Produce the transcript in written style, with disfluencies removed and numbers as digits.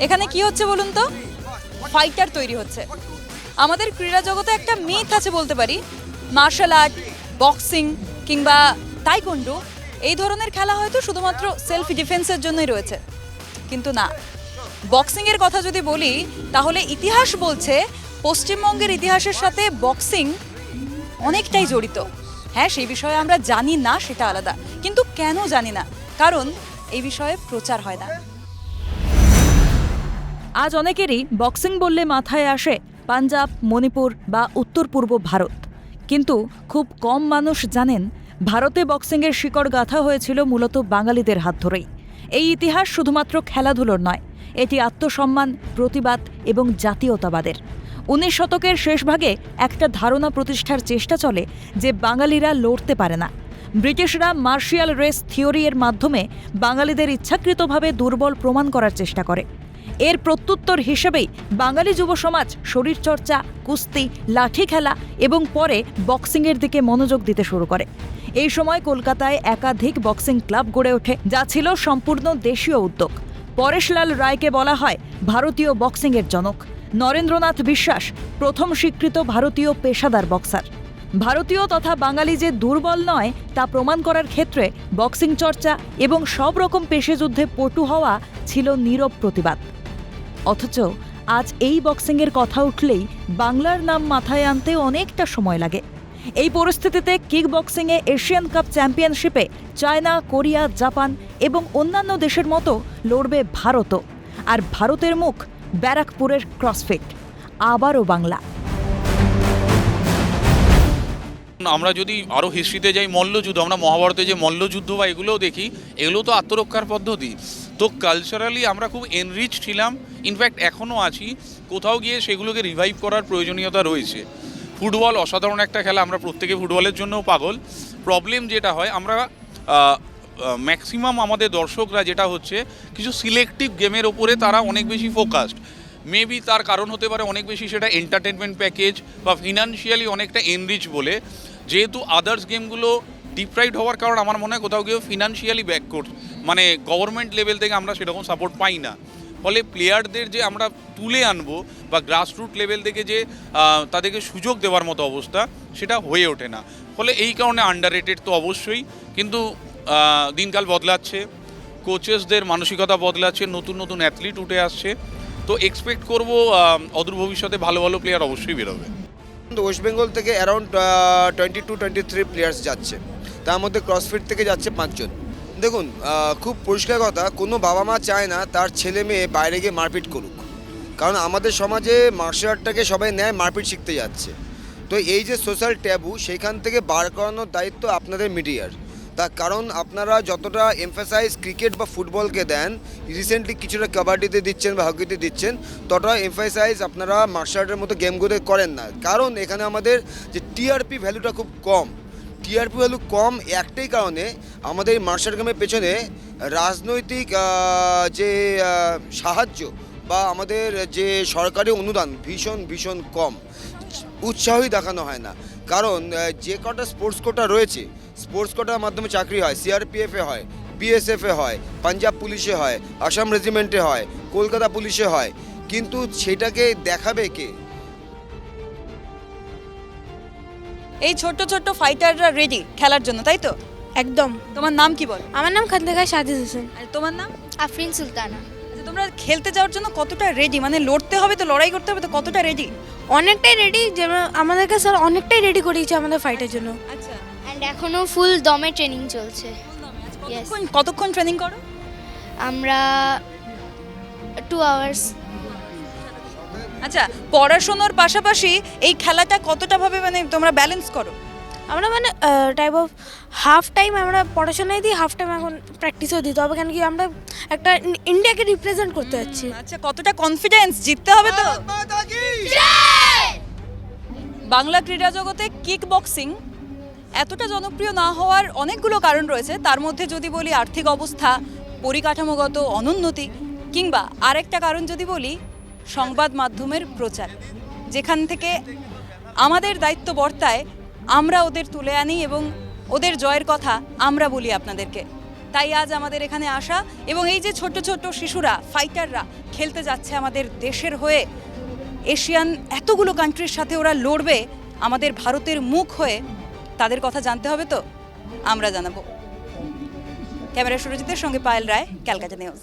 এখানে কি হচ্ছে বলুন তো? ফাইটার তৈরি হচ্ছে। আমাদের ক্রীড়া জগতে একটা মিথ আছে বলতে পারি, মার্শাল আর্ট, বক্সিং কিংবা তাইকোন্ডো এই ধরনের খেলা হয়তো শুধুমাত্র সেলফ ডিফেন্সের জন্যই রয়েছে, কিন্তু না। বক্সিংয়ের কথা যদি বলি তাহলে ইতিহাস বলছে পশ্চিমবঙ্গের ইতিহাসের সাথে বক্সিং অনেকটাই জড়িত। হ্যাঁ, সেই বিষয়ে আমরা জানি না, সেটা আলাদা, কিন্তু কেন জানি না? কারণ এই বিষয়ে প্রচার হয় না। আজ অনেকেরই বক্সিং বললে মাথায় আসে পাঞ্জাব, মণিপুর বা উত্তর পূর্ব ভারত, কিন্তু খুব কম মানুষ জানেন ভারতে বক্সিংয়ের শিকড় গাঁথা হয়েছিল মূলত বাঙালিদের হাত ধরেই। এই ইতিহাস শুধুমাত্র খেলাধুলোর নয়, এটি আত্মসম্মান, প্রতিবাদ এবং জাতীয়তাবাদের। 19 শতকের শেষভাগে একটা ধারণা প্রতিষ্ঠার চেষ্টা চলে যে বাঙালিরা লড়তে পারে না। ব্রিটিশরা মার্শিয়াল রেস থিওরি এর মাধ্যমে বাঙালিদের ইচ্ছাকৃতভাবে দুর্বল প্রমাণ করার চেষ্টা করে। এর প্রত্যুত্তর হিসেবেই বাঙালি যুব সমাজ শরীরচর্চা, কুস্তি, লাঠি খেলা এবং পরে বক্সিংয়ের দিকে মনোযোগ দিতে শুরু করে। এই সময় কলকাতায় একাধিক বক্সিং ক্লাব গড়ে ওঠে, যা ছিল সম্পূর্ণ দেশীয় উদ্যোগ। পরেশলাল রায়কে বলা হয় ভারতীয় বক্সিংয়ের জনক। নরেন্দ্রনাথ বিশ্বাস প্রথম স্বীকৃত ভারতীয় পেশাদার বক্সার। ভারতীয় তথা বাঙালি যে দুর্বল নয় তা প্রমাণ করার ক্ষেত্রে বক্সিং চর্চা এবং সব রকম পেশাযুদ্ধে পটু হওয়া ছিল নীরব প্রতিবাদ। অথচ আজ এই বক্সিংয়ের কথা উঠলেই বাংলার নাম মাথায় আনতে অনেকটা সময় লাগে। এই পরিস্থিতিতে কিক বক্সিংয়ে এশিয়ান কাপ চ্যাম্পিয়নশিপে চায়না, কোরিয়া, জাপান এবং অন্যান্য দেশের মতো লড়বে ভারতও। আর ভারতের মুখ ব্যারাকপুরের ক্রসফিট, আবারও বাংলা। আমরা যদি আরও হিস্ট্রিতে যাই, মল্লযুদ্ধ, আমরা মহাভারতে যে মল্লযুদ্ধ বা এগুলোও দেখি, এগুলো তো আত্মরক্ষার পদ্ধতি। তো কালচারালি আমরা খুব এনরিচ ছিলাম, ইনফ্যাক্ট এখনও আছি। কোথাও গিয়ে সেগুলোকে রিভাইভ করার প্রয়োজনীয়তা রয়েছে। ফুটবল অসাধারণ একটা খেলা, আমরা প্রত্যেকে ফুটবলের জন্যও পাগল। প্রবলেম যেটা হয়, আমরা ম্যাক্সিমাম আমাদের দর্শকরা যেটা হচ্ছে কিছু সিলেক্টিভ গেমের ওপরে তারা অনেক বেশি ফোকাসড। মেবি তার কারণ হতে পারে অনেক বেশি সেটা এন্টারটেনমেন্ট প্যাকেজ বা ফিনান্সিয়ালি অনেকটা এনরিচ বলে। যেহেতু আদার্স গেমগুলো ডিপ্রাইভড হওয়ার কারণ আমার মনে হয় কোথাও গিয়ে ফিনান্সিয়ালি ব্যাকওয়ার্ড, মানে গভর্নমেন্ট লেভেল থেকে আমরা সেরকম সাপোর্ট পাই না। ফলে প্লেয়ারদের যে আমরা তুলে আনবো বা গ্রাসরুট লেভেল থেকে যে তাদেরকে সুযোগ দেওয়ার মতো অবস্থা, সেটা হয়ে ওঠে না। ফলে এই কারণে আন্ডাররেটেড তো অবশ্যই, কিন্তু দিনকাল বদলাচ্ছে, কোচেসদের মানসিকতা বদলাচ্ছে, নতুন নতুন অ্যাথলিট উঠে আসছে। তো এক্সপেক্ট করবো অদূর ভবিষ্যতে ভালো ভালো প্লেয়ার অবশ্যই বেরোবে। ওয়েস্ট বেঙ্গল থেকে অ্যারাউন্ড 22-23 প্লেয়ার্স যাচ্ছে, তার মধ্যে ক্রসফিট থেকে যাচ্ছে 5 জন। দেখুন, খুব পরিষ্কার কথা, কোনো বাবা মা চায় না তার ছেলে মেয়ে বাইরে গিয়ে মারপিট করুক, কারণ আমাদের সমাজে মার্শাল আর্টটাকে সবাই নেয় মারপিট শিখতে যাচ্ছে। তো এই যে সোশ্যাল ট্যাবু, সেইখান থেকে বার করানোর দায়িত্ব আপনাদের মিডিয়ার। তার কারণ আপনারা যতটা এমফাসাইজ ক্রিকেট বা ফুটবলকে দেন, রিসেন্টলি কিছুটা কাবাডিতে দিচ্ছেন বা হকিতে দিচ্ছেন, ততটা এমফাসাইজ আপনারা মার্শাল আর্টের মতো গেমগুলো করেন না। কারণ এখানে আমাদের যে টিআরপি ভ্যালুটা খুব কম। টিআরপি ভ্যালু কম একটাই কারণে, আমাদের মার্শাল গেমের পেছনে রাজনৈতিক যে সাহায্য বা আমাদের যে সরকারি অনুদান ভীষণ ভীষণ কম, উৎসাহই দেখানো হয় না। কারণ যে কটা স্পোর্টস কোটা রয়েছে, স্পোর্টস কোটার মাধ্যমে চাকরি হয়, সিআরপিএফে হয়, বিএসএফে হয়, পাঞ্জাব পুলিশে হয়, আসাম রেজিমেন্টে হয়, কলকাতা পুলিশে হয়, কিন্তু সেটাকে দেখাবে কে? এই ছোট্ট ছোট্ট ফাইটাররা রেডি খেলার জন্য, তাই তো? একদম। তোমার নাম কি বল? আমার নাম খান্দেকার সাজিদ হোসেন। আর তোমার নাম? আফরিন সুলতানা। আচ্ছা, তোমরা খেলতে যাওয়ার জন্য কতটা রেডি? মানে লড়তে হবে তো, লড়াই করতে হবে তো, কতটা রেডি? অনেকটাই রেডি, যেমন আমাদেরকে স্যার অনেকটাই রেডি করিয়েছে আমাদের ফাইটের জন্য। আচ্ছা, অ্যান্ড এখনও ফুল দমে ট্রেনিং চলছে। Yes. কতক্ষণ ট্রেনিং করো? আমরা 2 আওয়ার্স। আচ্ছা, পড়াশোনার পাশাপাশি এই খেলাটা কতটা ভাবে মানে তোমরা ব্যালেন্স করো? আমরা মানে টাইপ অফ হাফ টাইম আমরা পড়াশোনায় দিই, হাফ টাইম এখন প্র্যাকটিসও দিতে হবে, কেন কি আমরা একটা ইন্ডিয়াকে রিপ্রেজেন্ট করতে যাচ্ছি। আচ্ছা, কতটা কনফিডেন্স? জিততে হবে তো। বাংলা ক্রীড়া জগতে কিক বক্সিং এতটা জনপ্রিয় না হওয়ার অনেকগুলো কারণ রয়েছে। তার মধ্যে যদি বলি আর্থিক অবস্থা, পরিকাঠামোগত অনুন্নতি, কিংবা আরেকটা কারণ যদি বলি সংবাদ মাধ্যমের প্রচার, যেখান থেকে আমাদের দায়িত্ব বর্তায় আমরা ওদের তুলে আনি এবং ওদের জয়ের কথা আমরা বলি আপনাদেরকে। তাই আজ আমাদের এখানে আসা, এবং এই যে ছোট ছোট শিশুরা, ফাইটাররা খেলতে যাচ্ছে আমাদের দেশের হয়ে, এশিয়ান এতগুলো কান্ট্রির সাথে ওরা লড়বে আমাদের ভারতের মুখ হয়ে, তাদের কথা জানতে হবে তো, আমরা জানাবো। ক্যামেরা সুরজিতের সঙ্গে পায়েল রায়, ক্যালকাটা নিউজ।